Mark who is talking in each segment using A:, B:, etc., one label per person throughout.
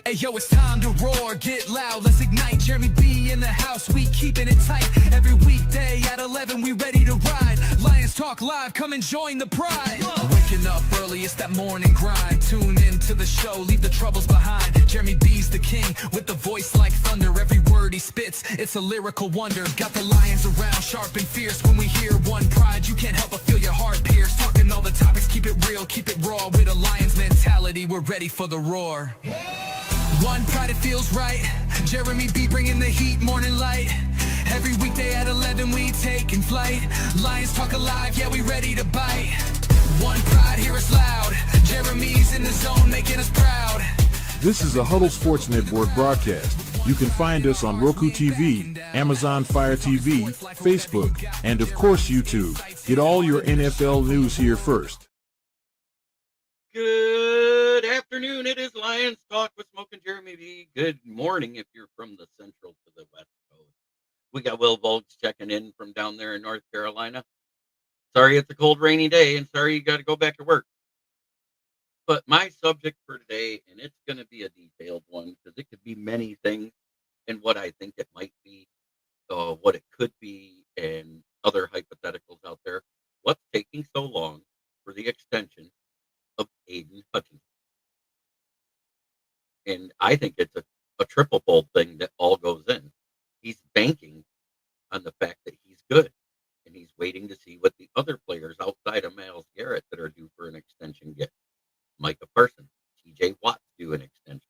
A: Hey yo, it's time to roar, get loud, let's ignite. Jeremy B in the house, we keeping it tight. Every weekday at 11, we ready to ride. Lions Talk Live, come and join the pride. Waking up early, it's that morning grind. Tune in to the show, leave the troubles behind. Jeremy B's the king, with the voice like thunder. Every word he spits, it's a lyrical wonder. Got the lions around, sharp and fierce. When we hear one pride, you can't help but feel your heart pierce. Talking all the topics, keep it real, keep it raw. With a lion's mentality, we're ready for the roar. One pride, it feels right. Jeremy B bringing the heat, morning light. Every weekday at 11, we taking flight. Lions Talk Alive, yeah, we ready to bite. One pride, hear us loud. Jeremy's in the zone, making us proud.
B: This is a Huddle Sports Network broadcast. You can find us on Roku TV, Amazon Fire TV, Facebook, and of course YouTube. Get all your NFL news here first.
C: Good afternoon. It is Lions Talk with Smoke and Jeremy B. Good morning if you're from the central to the west coast. We got Will Volks checking in from down there in North Carolina. Sorry it's a cold, rainy day, and sorry you got to go back to work. But my subject for today, and it's going to be a detailed one because it could be many things and what I think it might be, what it could be, and other hypotheticals out there. What's taking so long for the extension of Aiden Hutchinson? And I think it's a triple fold thing that all goes in. He's banking on the fact that he's good, and he's waiting to see what the other players outside of Myles Garrett that are due for an extension get. Micah Parsons, TJ Watt due an extension.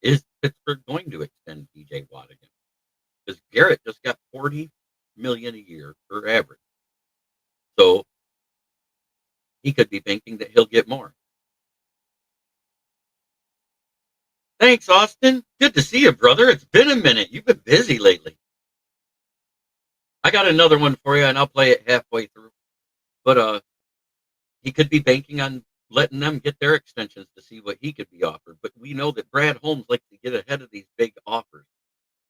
C: Is Pittsburgh going to extend TJ Watt again? Because Garrett just got $40 million a year per average. So he could be thinking that he'll get more. Thanks, Austin. Good to see you, brother. It's been a minute. You've been busy lately. I got another one for you, and I'll play it halfway through. But he could be banking on letting them get their extensions to see what he could be offered. But we know that Brad Holmes likes to get ahead of these big offers.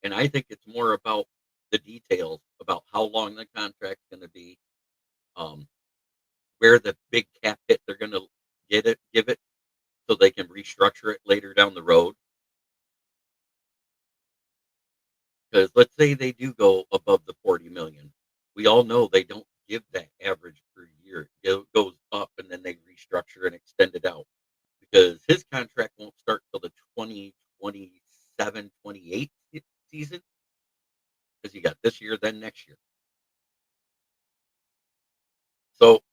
C: And I think it's more about the details, about how long the contract's going to be, where the big cap hit they're going to give it, so they can restructure it later down the road. Because let's say they do go above the $40 million. We all know they don't give that average per year. It goes up and then they restructure and extend it out. Because his contract won't start till the 2027-28 season. Because you got this year, then next year. So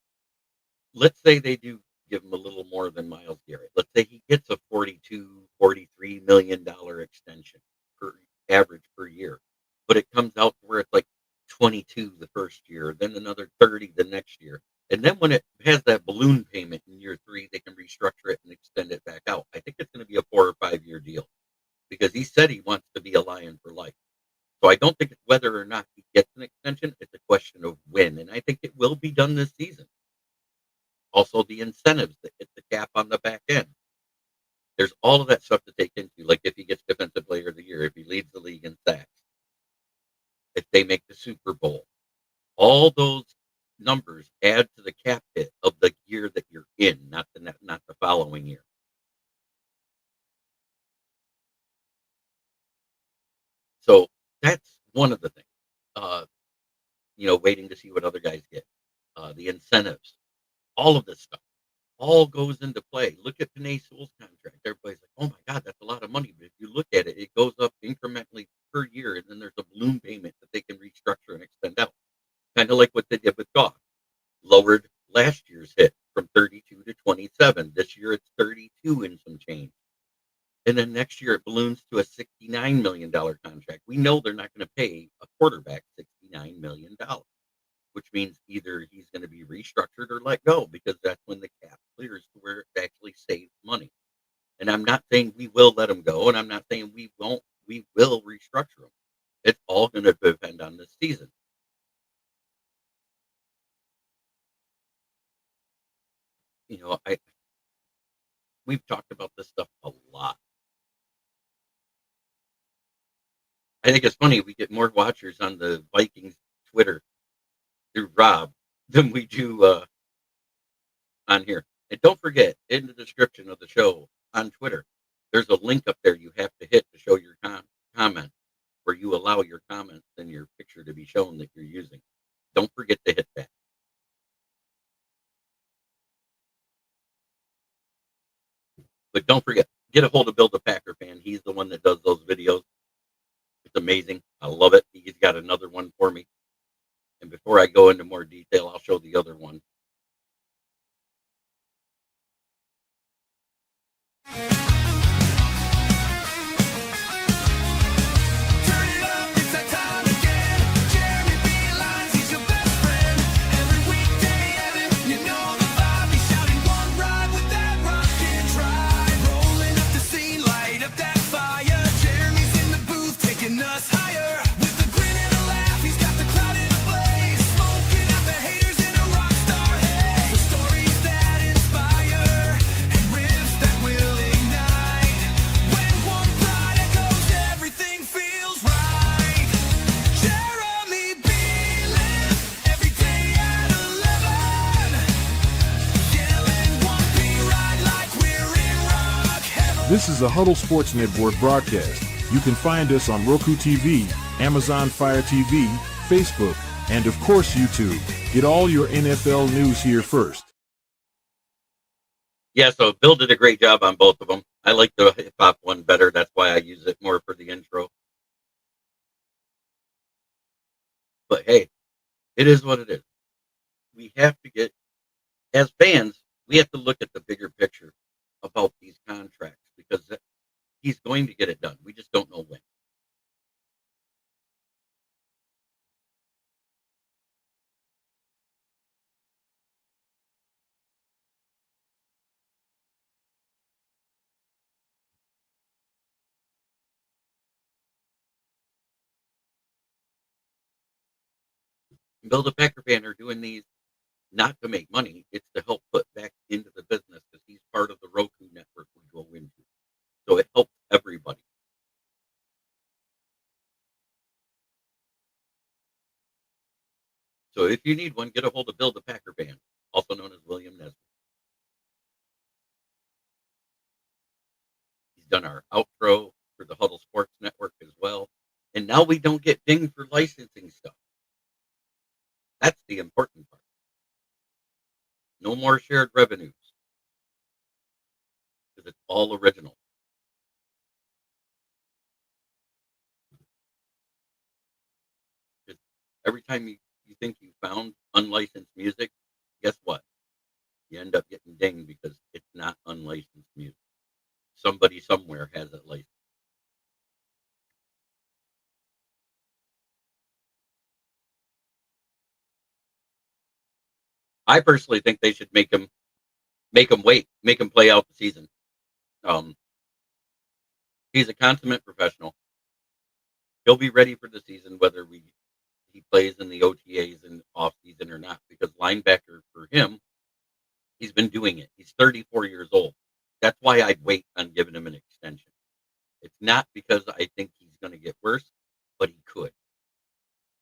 C: let's say they do give him a little more than Myles Garrett. Let's say he gets a $42-43 million extension per average per year, but it comes out where it's like 22 the first year, then another 30 the next year, and then when it has that balloon payment in year 3, they can restructure it and extend it back out. I think it's going to be a 4 or 5 year deal because he said he wants to be a Lion for life. So I don't think it's whether or not he gets an extension; it's a question of when, and I think it will be done this season. Also, the incentives that hit the cap on the back end. There's all of that stuff to take into, like if he gets Defensive Player of the Year, if he leads the league in sacks, if they make the Super Bowl. All those numbers add to the cap hit of the year that you're in, not the following year. So that's one of the things. Waiting to see what other guys get. The incentives. All of this stuff all goes into play. Look at Penei Sewell's contract. Everybody's like, oh my God, that's a lot of money. But if you look at it, it goes up incrementally per year, and then there's a balloon payment that they can restructure and extend out. Kind of like what they did with Goff. Lowered last year's hit from 32 to 27. This year it's 32 and some change. And then next year it balloons to a $69 million contract. We know they're not going to pay a quarterback $69 million. Which means either he's going to be restructured or let go, because that's when the cap clears to where it actually saves money. And I'm not saying we will let him go, and I'm not saying we won't. We will restructure him. It's all going to depend on this season. We've talked about this stuff a lot. I think it's funny, we get more watchers on the Vikings Twitter through Rob than we do on here. And don't forget, in the description of the show on Twitter, There's a link up there you have to hit to show your comment, where you allow your comments and your picture to be shown that you're using. Don't forget to hit that. But don't forget, get a hold of Bill the Packer Fan. He's the one that does those videos. It's amazing. I love it. He's got another one for me. And before I go into more detail, I'll show the other one.
A: Turn it up, it's that time again. Jeremy B. Lyons, he's your best friend. Every weekday, Evan, you know the vibe. He's shouting one ride with that rocket drive. Rolling up the scene, light up that fire. Jeremy's in the booth, taking us higher. With a grin and a laugh, he's got the crowd in a blaze. Smoking out the haters in a rock star haze. The stories that inspire and riffs that will ignite. When one pride echoes, everything feels right. Jeremy Beelan, every day at 11. Yelling 1P ride like we're in rock heaven.
B: This is a Huddle Sports Network broadcast. You can find us on Roku TV, Amazon Fire TV, Facebook, and of course YouTube. Get all your NFL news here first.
C: Yeah, so Bill did a great job on both of them. I like the hip hop one better. That's why I use it more for the intro. But hey, it is what it is. We have to get, as fans, we have to look at the bigger picture about these contracts because he's going to get it done. We just don't know when. Bill the Packer Fan are doing these not to make money. It's to help put back into the business because he's part of the Roku network we go into. So it helps everybody. So if you need one, get a hold of Bill the Packer Fan, also known as William Nesbitt. He's done our outro for the Huddle Sports Network as well. And now we don't get dinged for licensing stuff. That's the important part. No more shared revenues because it's all original. Because every time you think you found unlicensed music, guess what? You end up getting dinged because it's not unlicensed music. Somebody somewhere has it licensed. I personally think they should make him wait, make him play out the season. Um, he's a consummate professional. He'll be ready for the season whether he plays in the OTAs and off season or not. Because linebacker for him, he's been doing it. He's 34 years old. That's why I'd wait on giving him an extension. It's not because I think he's going to get worse, but he could.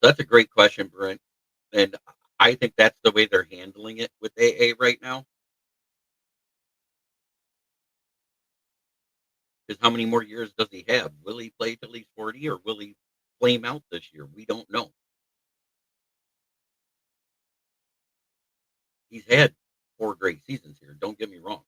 C: That's a great question, Brent. And I think that's the way they're handling it with AA right now. Because how many more years does he have? Will he play till he's 40 or will he flame out this year? We don't know. He's had 4 great seasons here. Don't get me wrong.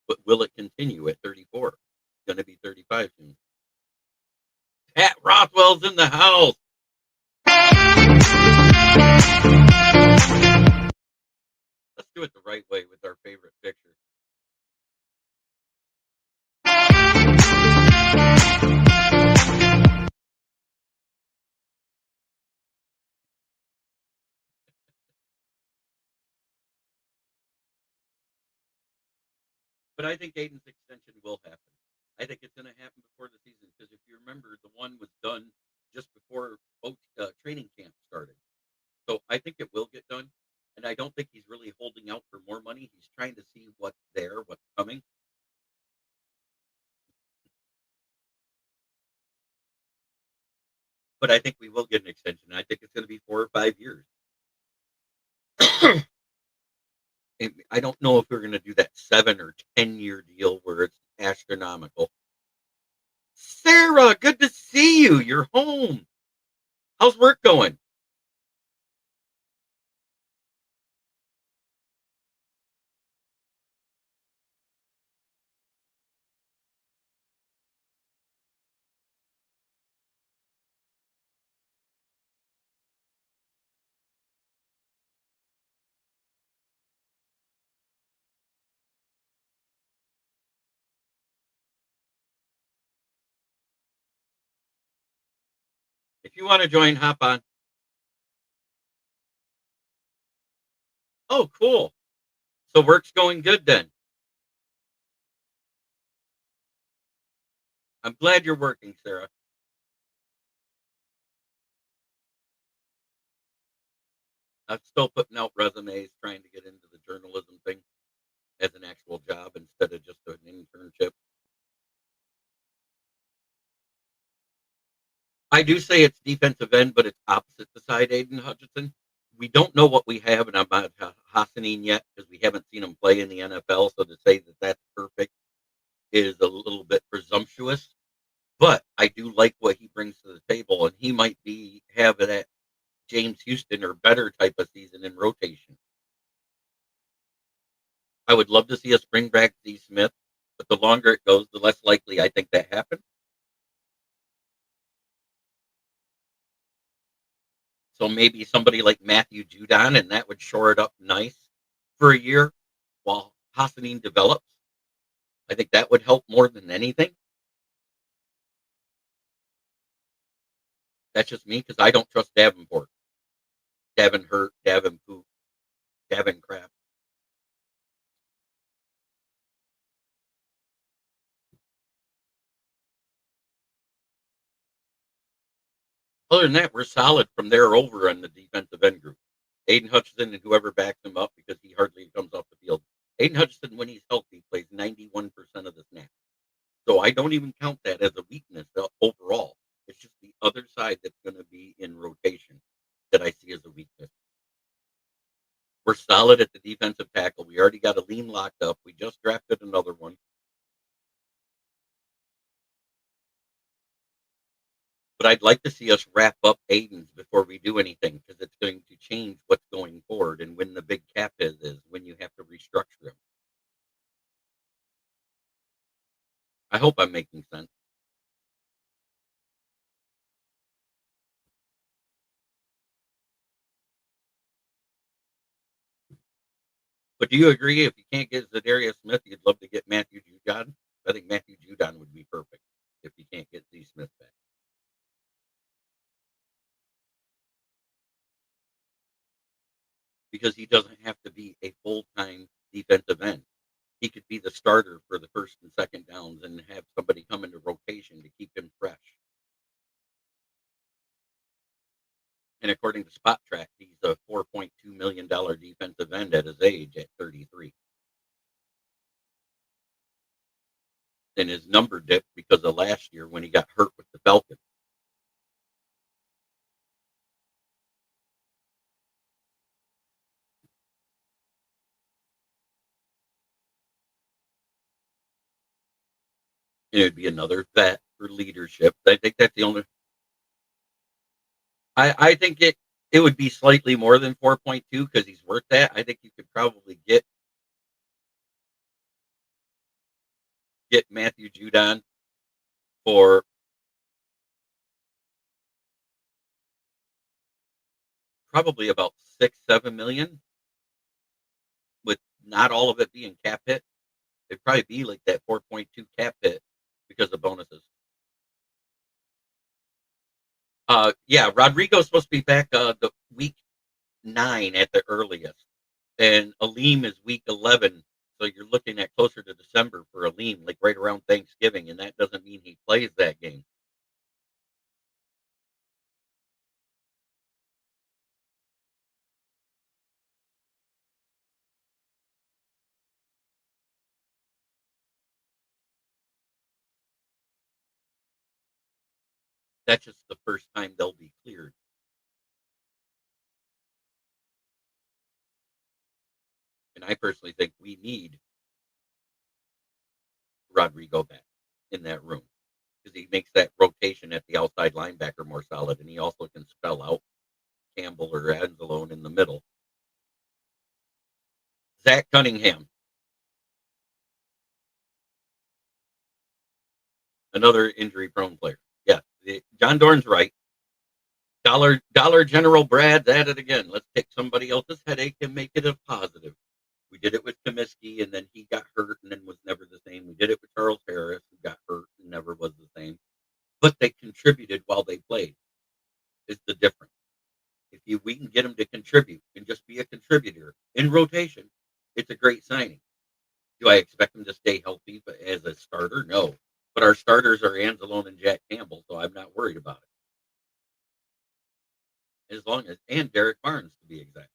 C: But will it continue at 34? It's going to be 35 soon. Pat Rothwell's in the house. Let's do it the right way with our favorite picture. But I think Aiden's extension will happen. I think it's going to happen before the season because if you remember, the one was done just before training camp started. So I think it will get done. And I don't think he's really holding out for more money. He's trying to see what's there, what's coming. But I think we will get an extension. I think it's going to be 4 or 5 years. I don't know if we're going to do that 7 or 10 year deal where it's astronomical. Sarah, good to see you. You're home. How's work going? If you want to join, hop on. Oh, cool. So work's going good then. I'm glad you're working, Sarah. I'm still putting out resumes, trying to get into the journalism thing as an actual job instead of just an internship. I do say it's defensive end, but it's opposite the side, Aiden Hutchinson. We don't know what we have in Ahmad Hassanin yet because we haven't seen him play in the NFL. So to say that that's perfect is a little bit presumptuous. But I do like what he brings to the table, and he might be have that James Houston or better type of season in rotation. I would love to see us bring back Z Smith, but the longer it goes, the less likely I think that happens. So maybe somebody like Matthew Judon, and that would shore it up nice for a year while Hassanin develops. I think that would help more than anything. That's just me because I don't trust Davenport, Davin Hurt, Davin Poop, Davin Crap. Other than that, we're solid from there over on the defensive end group. Aiden Hutchinson and whoever backs him up because he hardly comes off the field. Aiden Hutchinson, when he's healthy, plays 91% of the snaps. So I don't even count that as a weakness overall. It's just the other side that's going to be in rotation that I see as a weakness. We're solid at the defensive tackle. We already got a lean locked up. We just drafted another one. But I'd like to see us wrap up Aiden's before we do anything because it's going to change what's going forward and when the big cap is when you have to restructure him. I hope I'm making sense. But do you agree if you can't get Zadarius Smith, you'd love to get Matthew Judon? I think Matthew Judon would be perfect if you can't get Z Smith back. Because he doesn't have to be a full time defensive end. He could be the starter for the first and second downs and have somebody come into rotation to keep him fresh. And according to Spot Track, he's a $4.2 million defensive end at his age at 33. And his number dipped because of last year when he got hurt with the Falcons. And it'd be another vet for leadership. I think that's the only. I think it would be slightly more than 4.2 because he's worth that. I think you could probably get Matthew Judon for probably about 6-7 million, with not all of it being cap hit. It'd probably be like that 4.2 cap hit because of bonuses. Yeah, Rodrigo's supposed to be back the week 9 at the earliest, and Aleem is week 11. So you're looking at closer to December for Aleem, like right around Thanksgiving, and that doesn't mean he plays that game. That's just the first time they'll be cleared. And I personally think we need Rodrigo back in that room because he makes that rotation at the outside linebacker more solid, and he also can spell out Campbell or Anzalone in the middle. Zach Cunningham, another injury-prone player. Yeah, John Dorn's right. Dollar General Brad's at it again. Let's take somebody else's headache and make it a positive. We did it with Comiskey, and then he got hurt and then was never the same. We did it with Charles Harris, who got hurt and never was the same. But they contributed while they played. Is the difference. If we can get them to contribute and just be a contributor in rotation, it's a great signing. Do I expect them to stay healthy but as a starter? No. But our starters are Anzalone and Jack Campbell, so I'm not worried about it. As long as and Derek Barnes to be exact.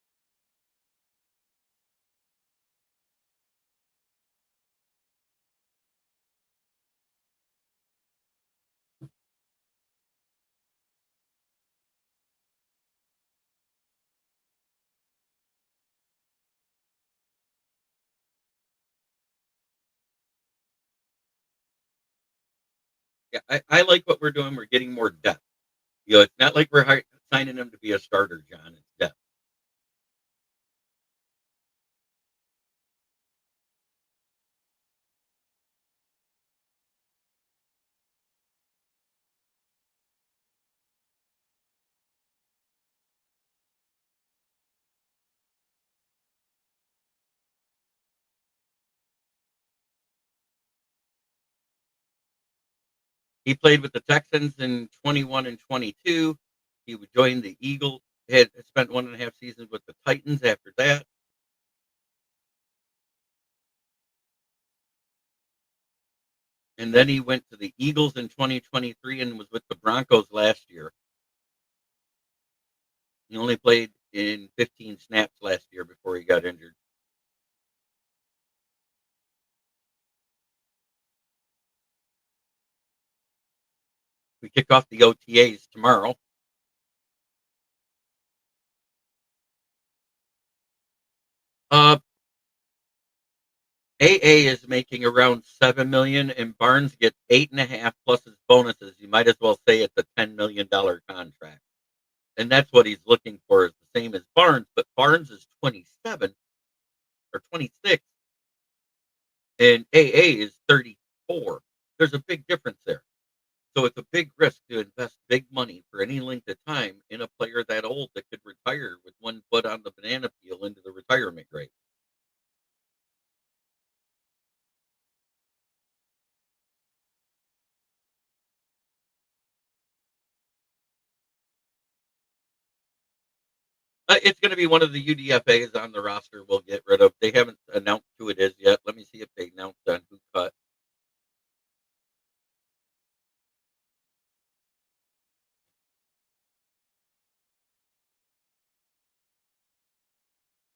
C: Yeah, I like what we're doing. We're getting more depth. It's not like we're signing him to be a starter, John. It's depth. He played with the Texans in 21 and 22. He would join the Eagles. Had spent 1.5 seasons with the Titans after that. And then he went to the Eagles in 2023 and was with the Broncos last year. He only played in 15 snaps last year before he got injured. We kick off the OTAs tomorrow. Uh, AA is making around 7 million, and Barnes gets 8.5 plus his bonuses. You might as well say it's a $10 million contract, and that's what he's looking for. Is the same as Barnes, but Barnes is 27 or 26, and AA is 34. There's a big difference there. So it's a big risk to invest big money for any length of time in a player that old that could retire with one foot on the banana peel into the retirement grave. It's going to be one of the UDFAs on the roster we'll get rid of. They haven't announced who it is yet. Let me see if they announced on who cut.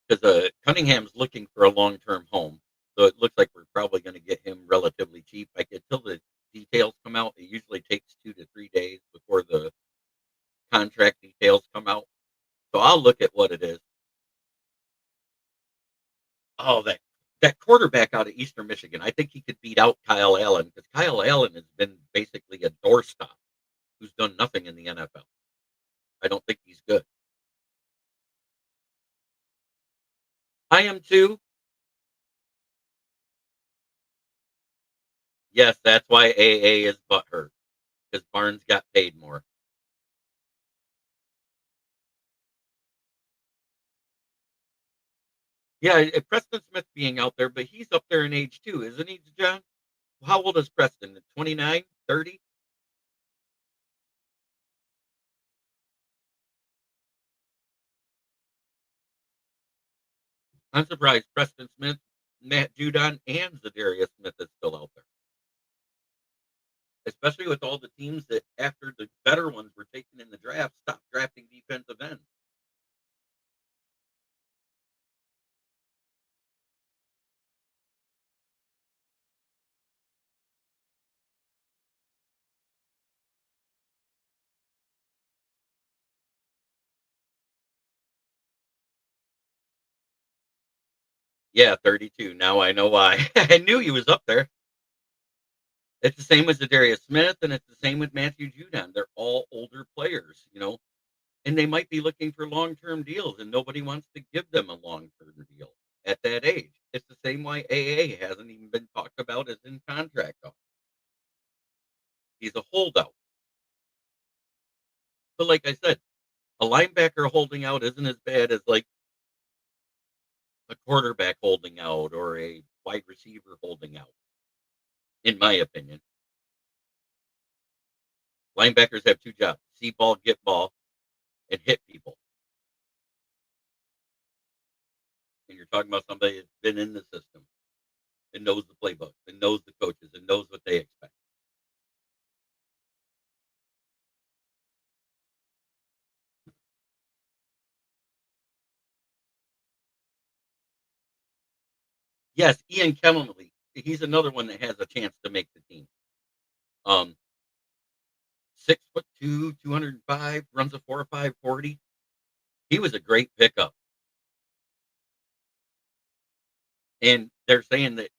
C: Because Cunningham's looking for a long-term home, so it looks like we're probably going to get him relatively cheap. Like until the details come out, it usually takes 2 to 3 days before the contract details come out. So I'll look at what it is. Oh, that quarterback out of Eastern Michigan, I think he could beat out Kyle Allen because Kyle Allen has been basically a doorstop who's done nothing in the NFL. I don't think he's good. I am too. Yes, that's why AA is butthurt because Barnes got paid more. Yeah, Preston Smith being out there, but he's up there in age too, isn't he, John? How old is Preston? 29, 30? I'm surprised Preston Smith, Matt Judon, and Zadarius Smith is still out there. Especially with all the teams that, after the better ones were taken in the draft, stopped drafting defensive ends. Yeah, 32. Now I know why. I knew he was up there. It's the same with Darius Smith, and it's the same with Matthew Judon. They're all older players, and they might be looking for long-term deals, and nobody wants to give them a long-term deal at that age. It's the same why AA hasn't even been talked about as in contract. He's a holdout. But like I said, a linebacker holding out isn't as bad as like a quarterback holding out or a wide receiver holding out, in my opinion. Linebackers have two jobs: see ball, get ball, and hit people. And you're talking about somebody that's been in the system and knows the playbook and knows the coaches and knows what they expect. Yes, Ian Kemmerly, he's another one that has a chance to make the team. 6'2", 205, runs a 4.5 40. He was a great pickup. And they're saying that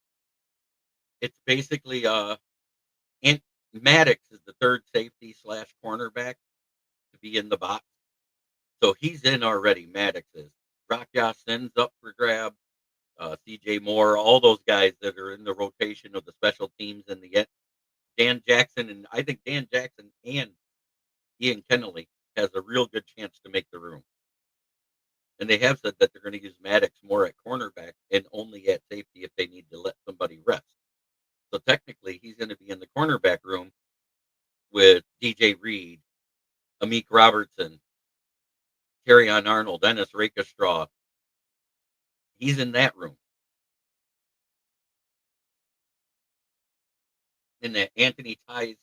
C: it's basically and Maddox is the third safety slash cornerback to be in the box. So he's in already. Maddox is. Rock Yassin's up for grabs. CJ Moore, all those guys that are in the rotation of the special teams and the Dan Jackson, and I think Dan Jackson and Ian Kennelly has a real good chance to make the room. And they have said that they're going to use Maddox more at cornerback and only at safety if they need to let somebody rest. So technically, he's going to be in the cornerback room with DJ Reed, Amik Robertson, on Arnold, Dennis Rakestraw. He's in that room. And that Anthony Tyus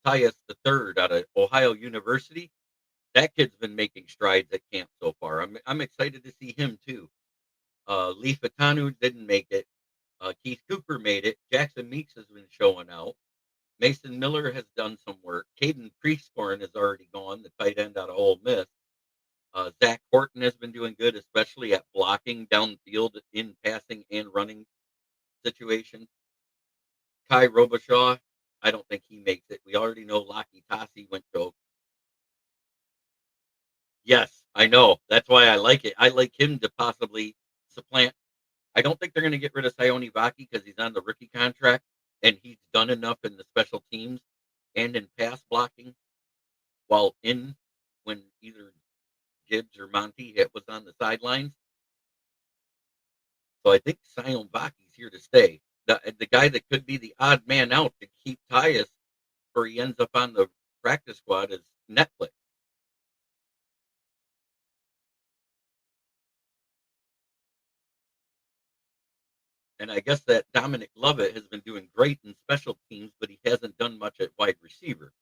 C: the third out of Ohio University, that kid's been making strides at camp so far. I'm excited to see him too. Lee Fatanu didn't make it. Keith Cooper made it. Jackson Meeks has been showing out. Mason Miller has done some work. Caden Priestborn has already gone, the tight end out of Ole Miss. Zach Horton has been doing good, especially at blocking downfield in passing and running situations. Kai Robichaud, I don't think he makes it. We already know Laki Tassi went to. Yes, I know. That's why I like it. I like him to possibly supplant. I don't think they're going to get rid of Sione Vaki because he's on the rookie contract and he's done enough in the special teams and in pass blocking while in when either Gibbs or Monty was on the sidelines. So I think Sion Vaki's here to stay. The guy that could be the odd man out to keep Tyus where he ends up on the practice squad is Netflix. And I guess that Dominic Lovett has been doing great in special teams, but he hasn't done much at wide receiver.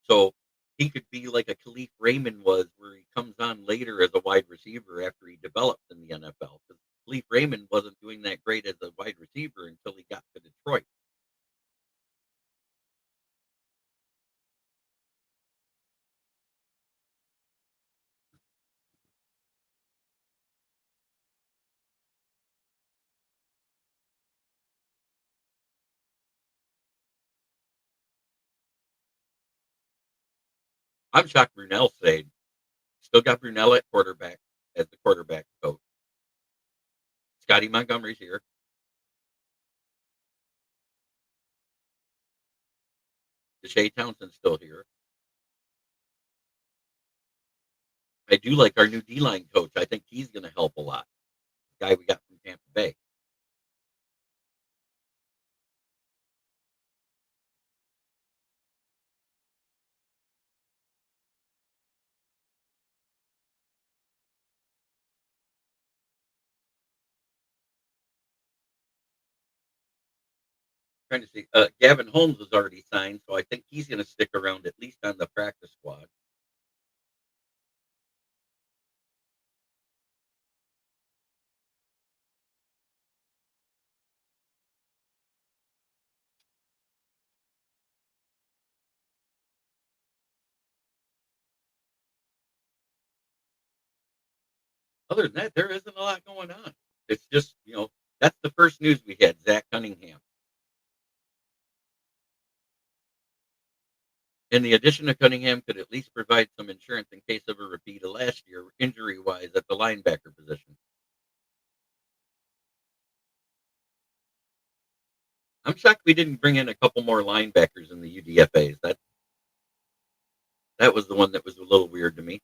C: So he could be like a Khalif Raymond was, where he comes on later as a wide receiver after he develops in the NFL. Because Khalif Raymond wasn't doing that great as a wide receiver until he got to Detroit. I'm shocked Brunell stayed. Still got Brunell at quarterback as the quarterback coach. Scotty Montgomery's here. Deshae Townsend's still here. I do like our new D line coach. I think he's going to help a lot. The guy we got from Tampa Bay. Trying to see. Gavin Holmes is already signed, so I think he's going to stick around at least on the practice squad. Other than that, there isn't a lot going on. It's just the first news we had, Zach Cunningham. And the addition of Cunningham could at least provide some insurance in case of a repeat of last year, injury-wise, at the linebacker position. I'm shocked we didn't bring in a couple more linebackers in the UDFAs. That was the one that was a little weird to me.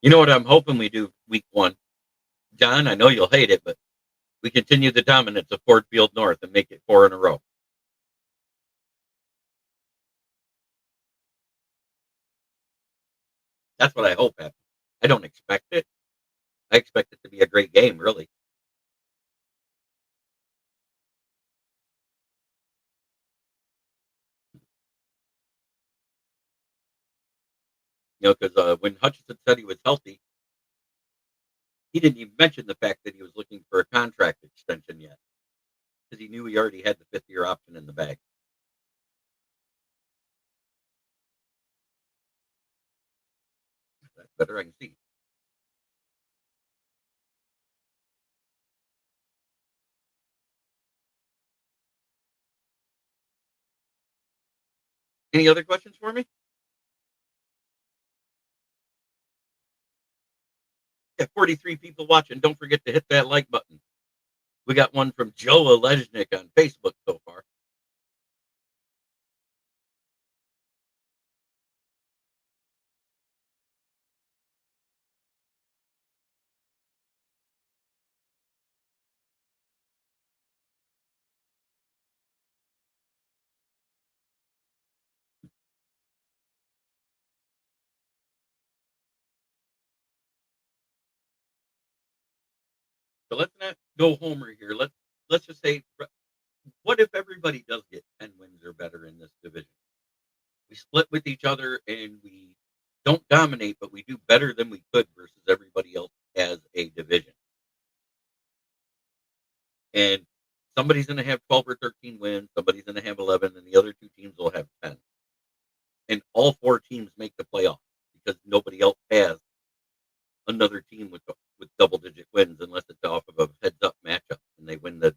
C: You know what I'm hoping we do week 1? John, I know you'll hate it, but we continue the dominance of Ford Field North and make it 4 in a row. That's what I hope happens. I don't expect it. I expect it to be a great game, really. Because when Hutchinson said he was healthy, he didn't even mention the fact that he was looking for a contract extension yet, because he knew he already had the 5th-year option in the bag. That's better. I can see. Any other questions for me? Got 43 people watching. Don't forget to hit that like button. We got one from Joe Olejnik on Facebook so far. So let's not go homer here. Let's just say, what if everybody does get 10 wins or better in this division? We split with each other and we don't dominate, but we do better than we could versus everybody else as a division. And somebody's going to have 12 or 13 wins, somebody's going to have 11, and the other 2 teams will have 10. And all 4 teams make the playoff because nobody else has another team with double-digit wins unless it's off of a heads-up matchup and they win that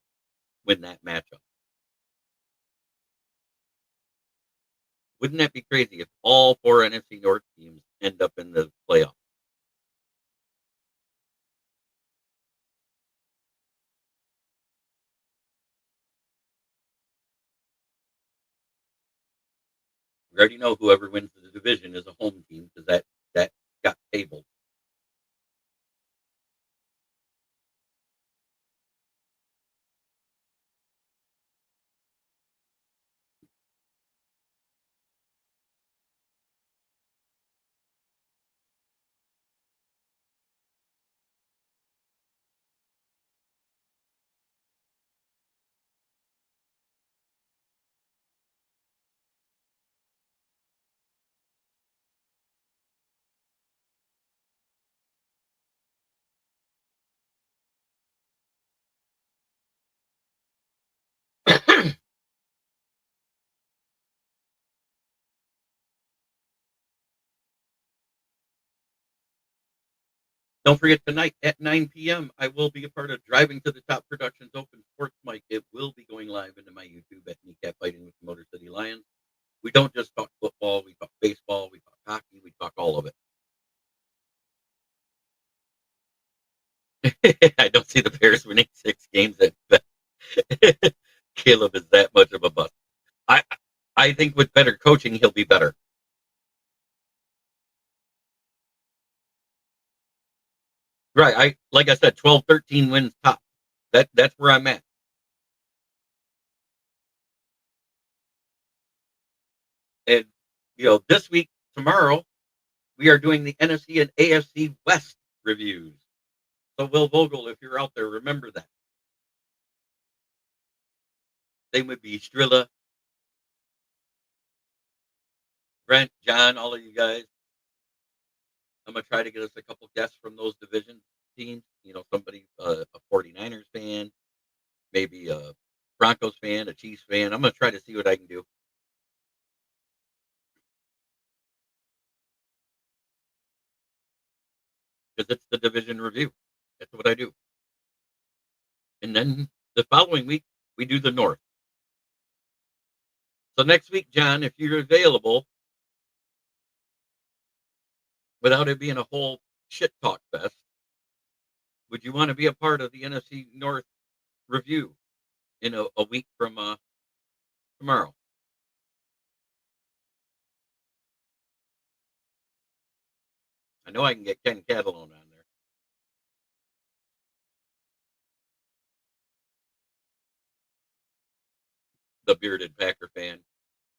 C: matchup. Wouldn't that be crazy if all 4 NFC North teams end up in the playoff? We already know whoever wins the division is a home team because that got tabled. Don't forget tonight at 9 p.m. I will be a part of Driving to the Top Productions Open Sports Mic. It will be going live into my YouTube at Kneecap Fighting with the Motor City Lions. We don't just talk football, we talk baseball, we talk hockey, we talk all of it. I don't see the Bears winning 6 games at Caleb is that much of a bust. I I think with better coaching he'll be better. Right. Like I said, 12, 13 wins top. That's where I'm at. And this week, tomorrow, we are doing the NFC and AFC West reviews. So Will Vogel, if you're out there, remember that. Same would be Strilla, Brent, John, all of you guys. I'm gonna try to get us a couple guests from those division teams. Somebody a 49ers fan, maybe a Broncos fan, a Chiefs fan. I'm gonna try to see what I can do. because it's the division review. That's what I do. And then the following week, we do the North. So next week, John, if you're available, without it being a whole shit talk fest, would you want to be a part of the NFC North review in a week from tomorrow? I know I can get Ken Catalone on there. The bearded Packer fan,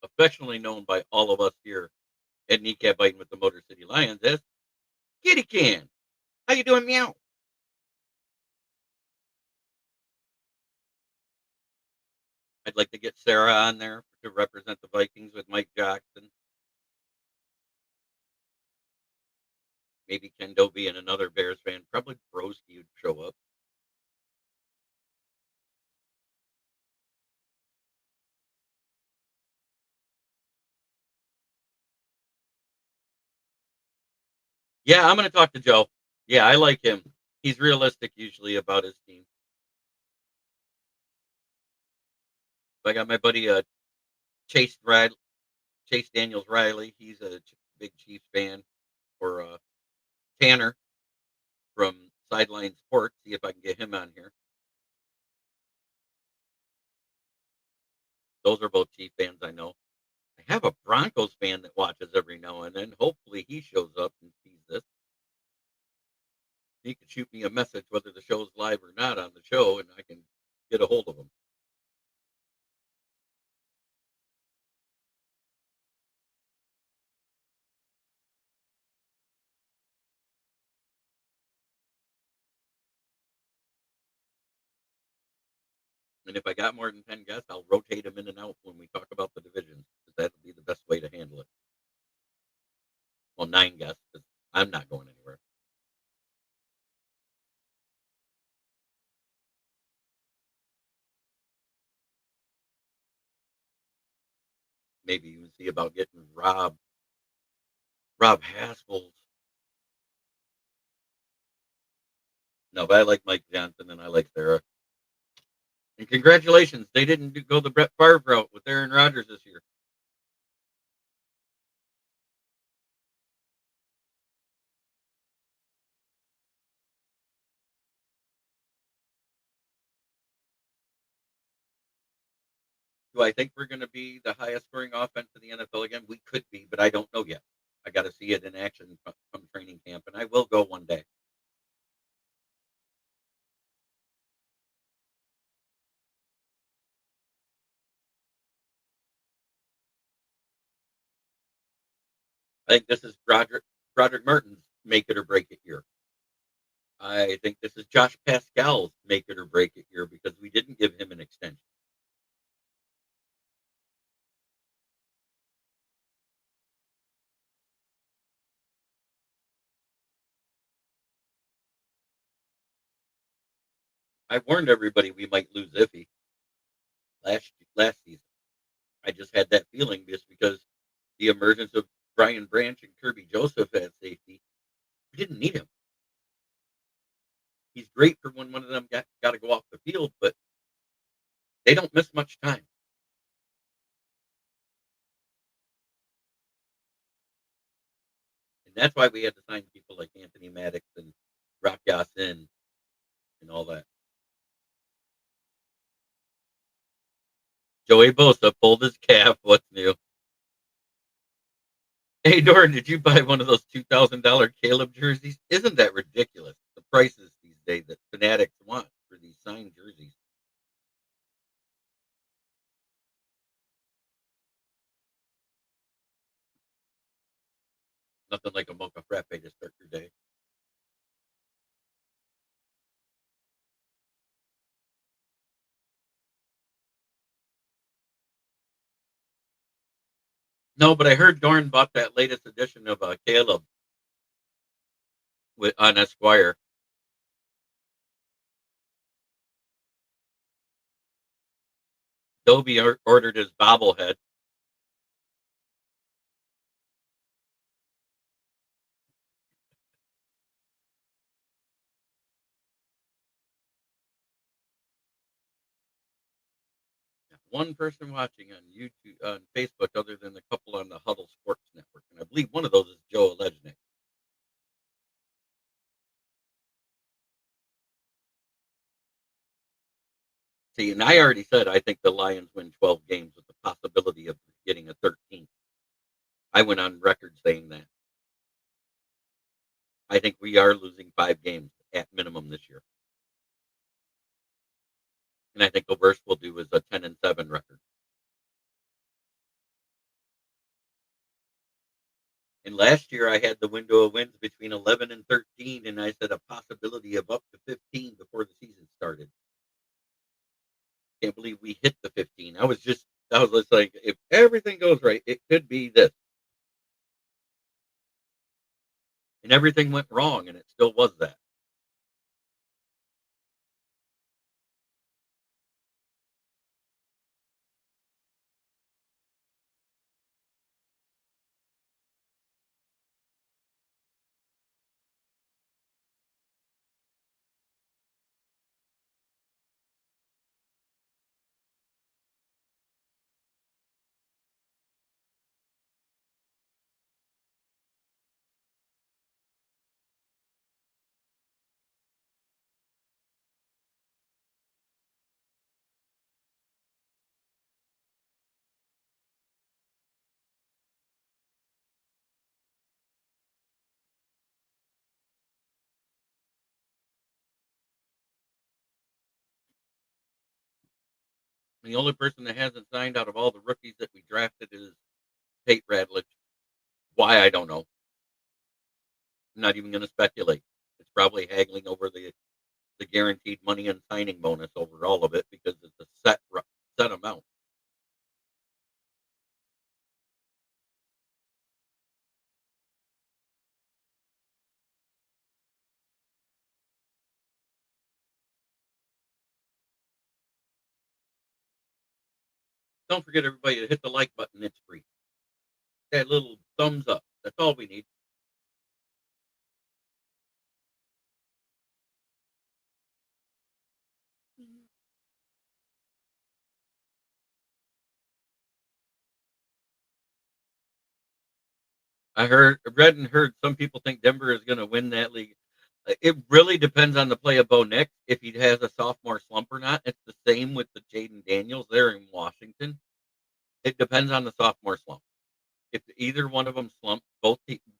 C: affectionately known by all of us here at Kneecap Biting with the Motor City Lions as Kitty Can. How you doing, meow? I'd like to get Sarah on there to represent the Vikings with Mike Jackson. Maybe Ken Doby and another Bears fan. Probably Broski would show up. Yeah, I'm going to talk to Joe. Yeah, I like him. He's realistic usually about his team. I got my buddy Chase Riley, Chase Daniels Riley. He's a big Chiefs fan. Or Tanner from Sideline Sports. See if I can get him on here. Those are both Chief fans I know. I have a Broncos fan that watches every now and then. Hopefully he shows up and sees this. He can shoot me a message whether the show's live or not on the show, and I can get a hold of him. And if I got more than 10 guests, I'll rotate them in and out when we talk about the divisions, because that'll be the best way to handle it. Well, 9 guests, because I'm not going anywhere. Maybe even see about getting Rob Haskell's. No, but I like Mike Johnson and I like Sarah. And congratulations, they didn't go the Brett Favre route with Aaron Rodgers this year. Do I think we're going to be the highest scoring offense in the NFL again? We could be, but I don't know yet. I got to see it in action from training camp, and I will go one day. I think this is Broderick Martin's make it or break it year. I think this is Josh Pascal's make it or break it year because we didn't give him an extension. I warned everybody we might lose Iffy last season. I just had that feeling just because the emergence of Brian Branch and Kirby Joseph at safety, we didn't need him. He's great for when one of them got to go off the field, but they don't miss much time. And that's why we had to sign people like Anthony Maddox and Rock Yassin and all that. Joey Bosa pulled his calf. What's new? Hey, Doran, did you buy one of those $2,000 Caleb jerseys? Isn't that ridiculous? The prices these days that fanatics want for these signed jerseys. Nothing like a mocha frappe to start your day. No, but I heard Dorn bought that latest edition of Caleb on Esquire. Dobie ordered his bobblehead. one person watching on YouTube, on Facebook, other than the couple on the Huddle Sports Network, and I believe one of those is Joe Alejnik. See, and I already said I think the Lions win 12 games with the possibility of getting a 13th. I went on record saying that. I think we are losing 5 games at minimum this year. And I think the worst we'll do is a 10-7 record. And last year I had the window of wins between 11 and 13, and I said a possibility of up to 15 before the season started. Can't believe we hit the 15. I was just like, if everything goes right, it could be this. And everything went wrong, and it still was that. The only person that hasn't signed out of all the rookies that we drafted is Tate Radlich. Why, I don't know. I'm not even going to speculate. It's probably haggling over the guaranteed money and signing bonus over all of it because it's a set amount. Don't forget, everybody, to hit the like button. It's free. That little thumbs up. That's all we need. Read and heard some people think Denver is going to win that league. It really depends on the play of Bo Nix, if he has a sophomore slump or not. It's the same with the Jaden Daniels there in Washington. It depends on the sophomore slump. If either one of them slump,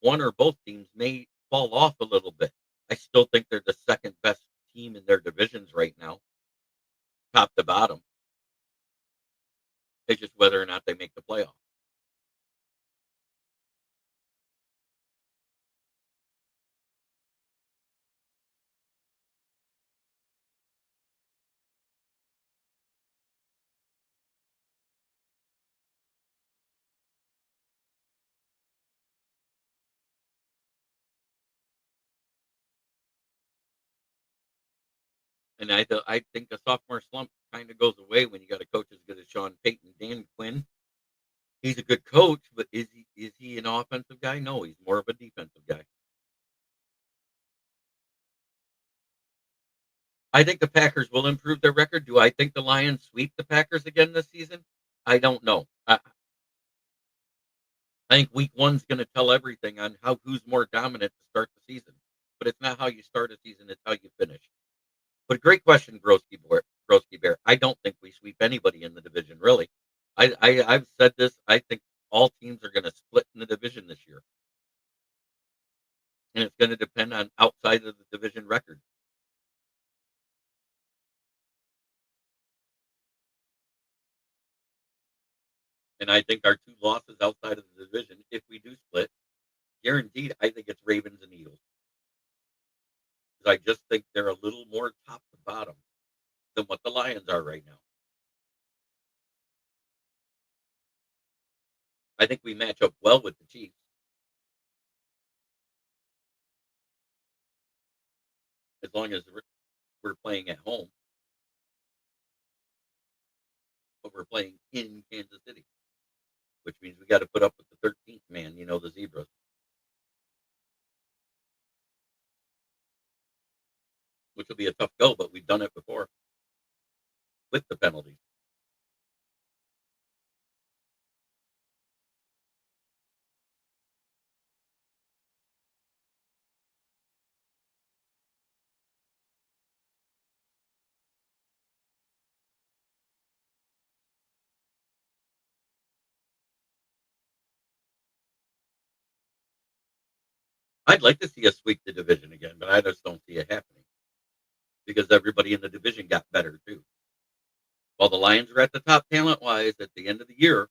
C: one or both teams may fall off a little bit. I still think they're the second best team in their divisions right now, top to bottom. It's just whether or not they make the playoffs. And I think the sophomore slump kind of goes away when you got a coach as good as Sean Payton. Dan Quinn, he's a good coach, but is he an offensive guy? No, he's more of a defensive guy. I think the Packers will improve their record. Do I think the Lions sweep the Packers again this season? I don't know. I think week one's going to tell everything on who's more dominant to start the season. But it's not how you start a season; it's how you finish. But great question, Broski Bear. I don't think we sweep anybody in the division, really. I've said this. I think all teams are going to split in the division this year, and it's going to depend on outside of the division record. And I think our two losses outside of the division, if we do split, guaranteed, I think it's Ravens and Eagles. Because I just think they're a little more top to bottom than what the Lions are right now. I think we match up well with the Chiefs. As long as we're playing at home, but we're playing in Kansas City, which means we got to put up with the 13th man, the Zebras, which will be a tough go, but we've done it before with the penalties. I'd like to see us sweep the division again, but I just don't see it happening because everybody in the division got better too. While the Lions are at the top talent wise at the end of the year,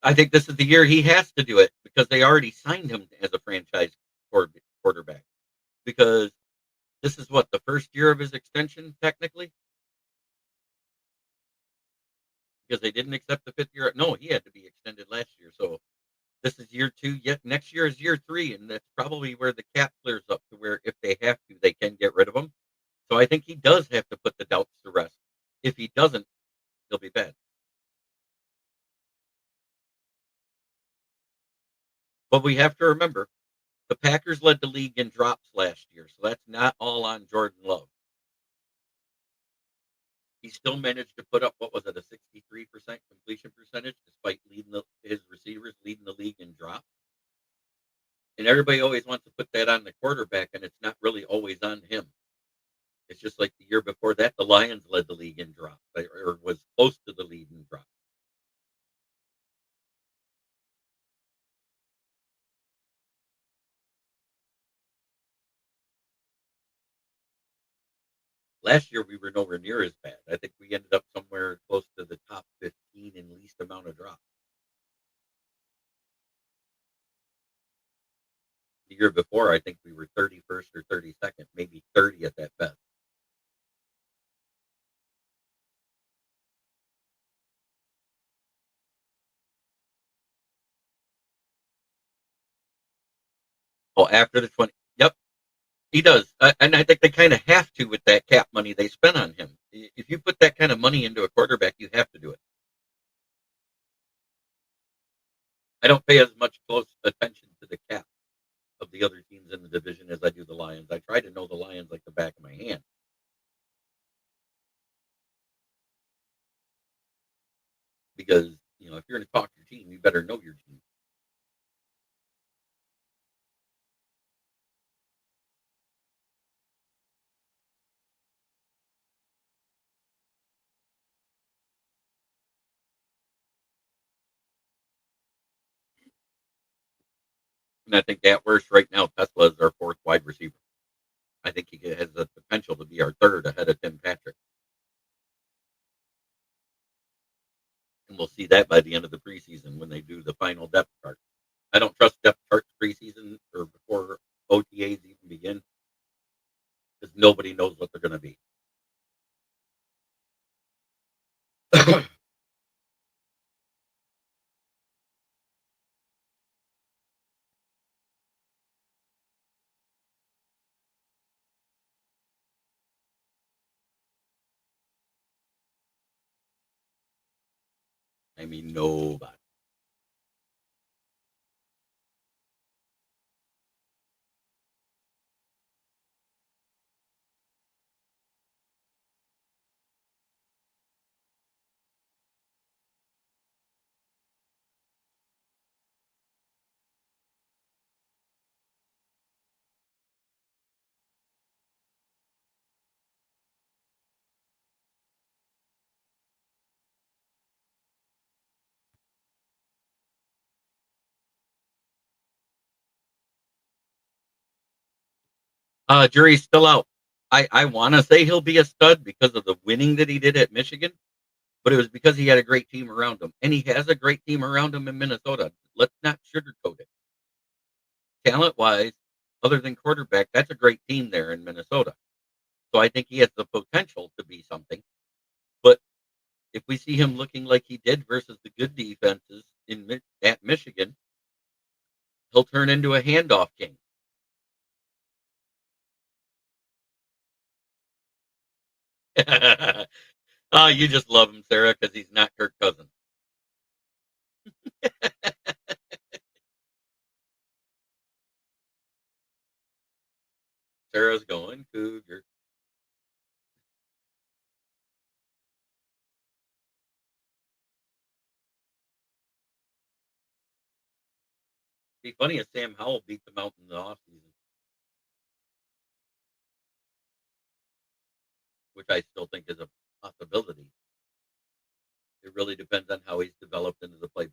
C: I think this is the year he has to do it because they already signed him as a franchise quarterback. Because this is what the first year of his extension, technically, because they didn't accept the fifth year. No, he had to be extended last year. So this is year two. Yet next year is year three, and that's probably where the cap clears up to where if they have to, they can get rid of him. So I think he does have to put the doubts to rest. If he doesn't, he'll be bad. But we have to remember the Packers led the league in drops last year, so that's not all on Jordan Love. He still managed to put up what was it, a 63% completion percentage, despite his receivers leading the league in drops. And everybody always wants to put that on the quarterback, and it's not really always on him. It's just like the year before that, the Lions led the league in drops, or was close to the lead in drops. Last year, we were nowhere near as bad. I think we ended up somewhere close to the top 15 in least amount of drops. The year before, I think we were 31st or 32nd, maybe 30th at best. Oh, after the 20. Yep, he does. And I think they kind of have to with that cap money they spent on him. If you put that kind of money into a quarterback, you have to do it. I don't pay as much close attention to the cap of the other teams in the division as I do the Lions. I try to know the Lions like the back of my hand because, if you're going to talk your team, you better know your team. And I think at worst right now, Tesla is our fourth wide receiver. I think he has the potential to be our third ahead of Tim Patrick. And we'll see that by the end of the preseason when they do the final depth chart. I don't trust depth charts preseason or before OTAs even begin because nobody knows what they're going to be. I mean, nobody. Jury's still out. I want to say he'll be a stud because of the winning that he did at Michigan, but it was because he had a great team around him. And he has a great team around him in Minnesota. Let's not sugarcoat it. Talent wise, other than quarterback, that's a great team there in Minnesota. So I think he has the potential to be something. But if we see him looking like he did versus the good defenses at Michigan, he'll turn into a handoff king. Oh, you just love him, Sarah, because he's not Kirk Cousins. Sarah's going Cougar. Be funny if Sam Howell beat them out in the offseason, which I still think is a possibility. It really depends on how he's developed into the playbook.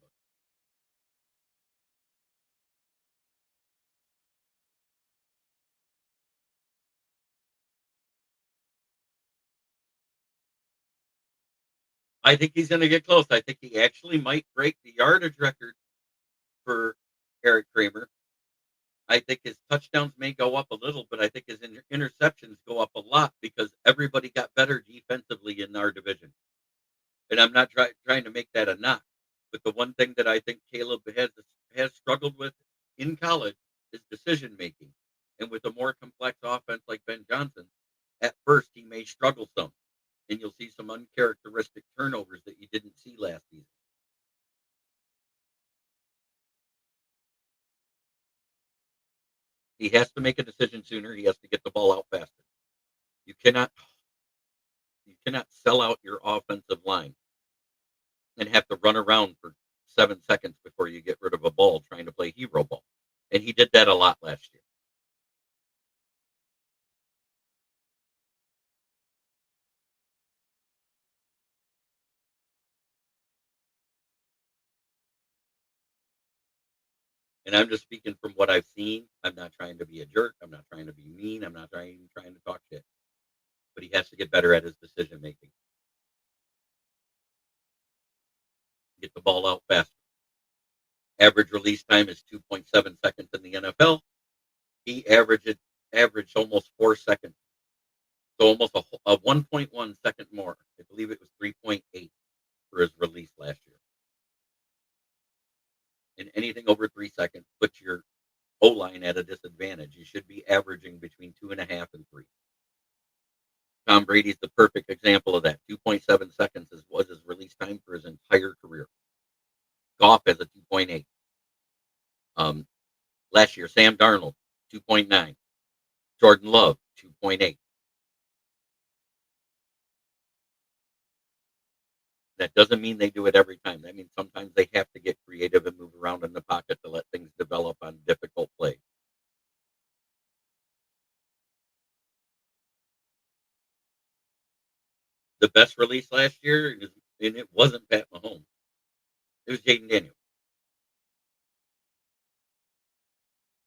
C: I think he's going to get close. I think he actually might break the yardage record for Eric Kramer. I think his touchdowns may go up a little, but I think his interceptions go up a lot because everybody got better defensively in our division. And I'm not trying to make that a knock, but the one thing that I think Caleb has struggled with in college is decision making. And with a more complex offense like Ben Johnson, at first he may struggle some, and you'll see some uncharacteristic turnovers that you didn't see last season. He has to make a decision sooner. He has to get the ball out faster. You cannot sell out your offensive line and have to run around for 7 seconds before you get rid of a ball trying to play hero ball. And he did that a lot last year. And I'm just speaking from what I've seen. I'm not trying to be a jerk. I'm not trying to be mean. I'm not trying to talk shit. But he has to get better at his decision making. Get the ball out faster. Average release time is 2.7 seconds in the NFL. He averaged almost 4 seconds. So almost a 1.1 second more. I believe it was 3.8 for his release last year. And anything over 3 seconds puts your O-line at a disadvantage. You should be averaging between 2.5 and 3. Tom Brady's the perfect example of that. 2.7 seconds was his release time for his entire career. Goff has a 2.8. Last year, Sam Darnold, 2.9. Jordan Love, 2.8. That doesn't mean they do it every time. That means sometimes they have to get creative and move around in the pocket to let things develop on difficult plays. The best release last year, and it wasn't Pat Mahomes. It was Jaden Daniels.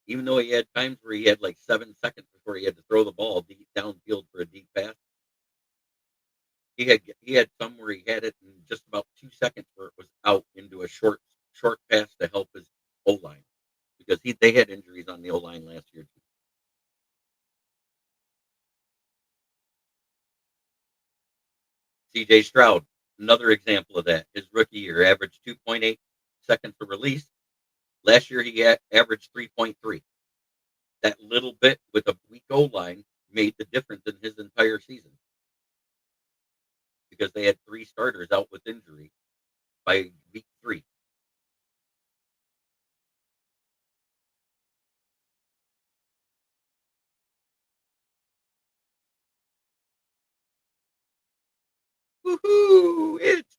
C: Even though he had times where he had like 7 seconds before he had to throw the ball deep downfield for a deep pass, he had some where he had it in just about 2 seconds where it was out into a short pass to help his O line because they had injuries on the O line last year too. C.J. Stroud, another example of that. His rookie year averaged 2.8 seconds to release. Last year he averaged 3.3. That little bit with a weak O line made the difference in his entire season because they had 3 starters out with injury by week 3. Woohoo! It's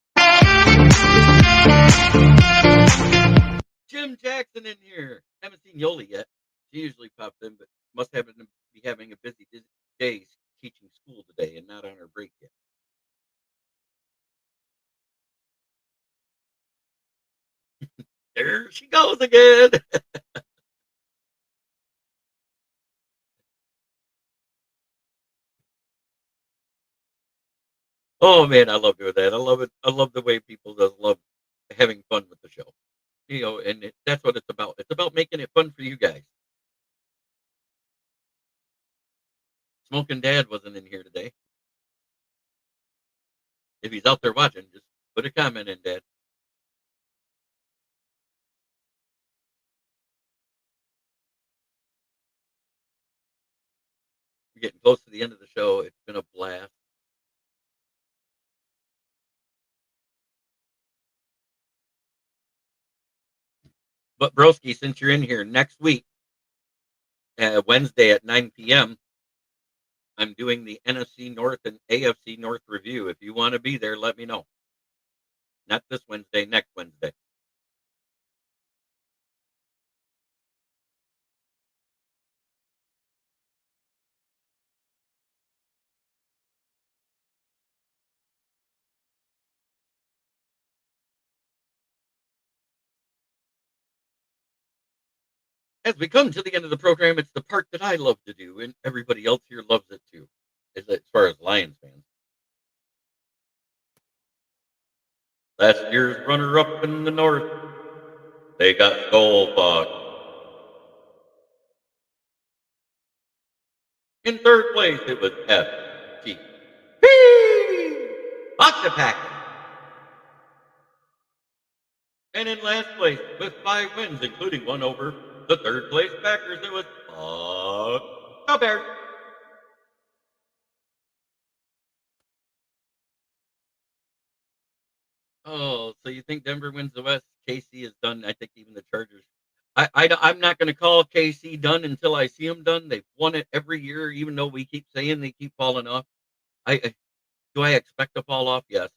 C: Jim Jackson in here. Haven't seen Yoli yet. She usually pops in, but must happen to be having a busy day teaching school today and not on her break yet. There she goes again. Oh man, I love doing that. I love it. I love the way people just love having fun with the show. And that's what it's about. It's about making it fun for you guys. Smoking Dad wasn't in here today. If he's out there watching, just put a comment in, Dad. We're getting close to the end of the show. It's been a blast. But Broski, since you're in here next week, Wednesday at 9 p.m., I'm doing the NFC North and AFC North review. If you want to be there, let me know. Not this Wednesday, next Wednesday. As we come to the end of the program, it's the part that I love to do, and everybody else here loves it too, as far as Lions fans. Last year's runner-up in the North, they got Skullfuck. In third place, it was FG. Octopack. And in last place, with 5 wins, including one over the third place Packers, it was Fuck the Bears. Oh, so you think Denver wins the West? KC is done. I think even the Chargers. I'm not going to call KC done until I see them done. They've won it every year, even though we keep saying they keep falling off. Do I expect to fall off? Yes.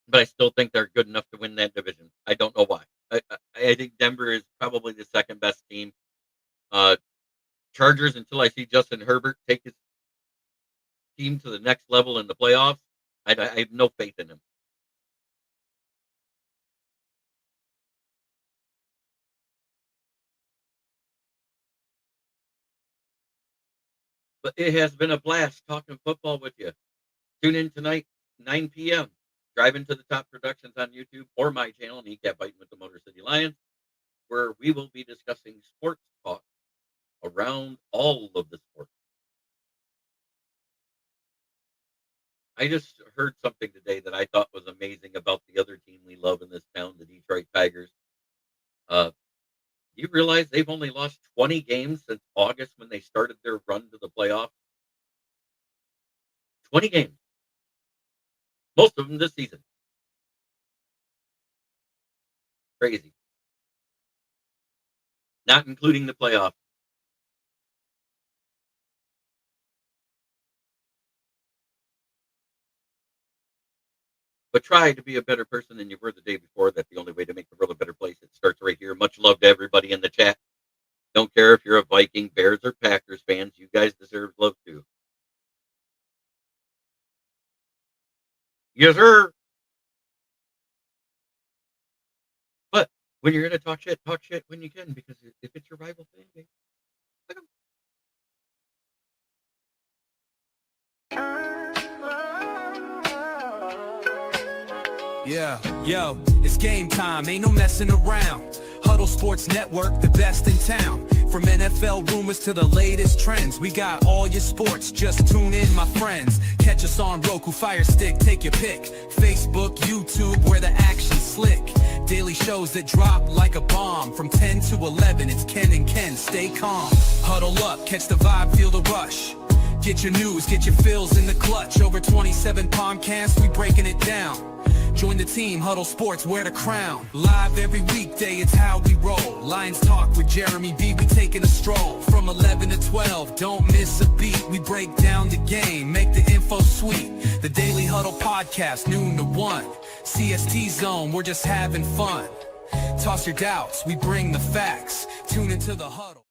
C: But I still think they're good enough to win that division. I don't know why. I think Denver is probably the second best team. Chargers, until I see Justin Herbert take his team to the next level in the playoffs, I have no faith in him. But it has been a blast talking football with you. Tune in tonight, 9 p.m. Drive into the Top Productions on YouTube or my channel, Kneecap Biting with the Motor City Lions, where we will be discussing sports talk around all of the sports. I just heard something today that I thought was amazing about the other team we love in this town, the Detroit Tigers. Do you realize they've only lost 20 games since August when they started their run to the playoffs? 20 games. Most of them this season. Crazy. Not including the playoffs. But try to be a better person than you were the day before. That's the only way to make the world a better place. It starts right here. Much love to everybody in the chat. Don't care if you're a Viking, Bears, or Packers fans. You guys deserve love too. Yes, sir. But when you're going to talk shit when you can, because if it's your rival fan, fuck 'em.
A: Yeah, yo, it's game time, ain't no messing around. Huddle Sports Network, the best in town. From NFL rumors to the latest trends, we got all your sports, just tune in, my friends. Catch us on Roku, Fire Stick, take your pick. Facebook, YouTube, where the action's slick. Daily shows that drop like a bomb. From 10 to 11, it's Ken and Ken, stay calm. Huddle up, catch the vibe, feel the rush. Get your news, get your fills in the clutch. Over 27 podcasts, we breaking it down. Join the team, Huddle Sports, wear the crown. Live every weekday, it's how we roll. Lions Talk with Jeremy B, we taking a stroll. From 11 to 12, don't miss a beat. We break down the game, make the info sweet. The Daily Huddle Podcast, noon to 1. CST Zone, we're just having fun. Toss your doubts, we bring the facts. Tune into the Huddle.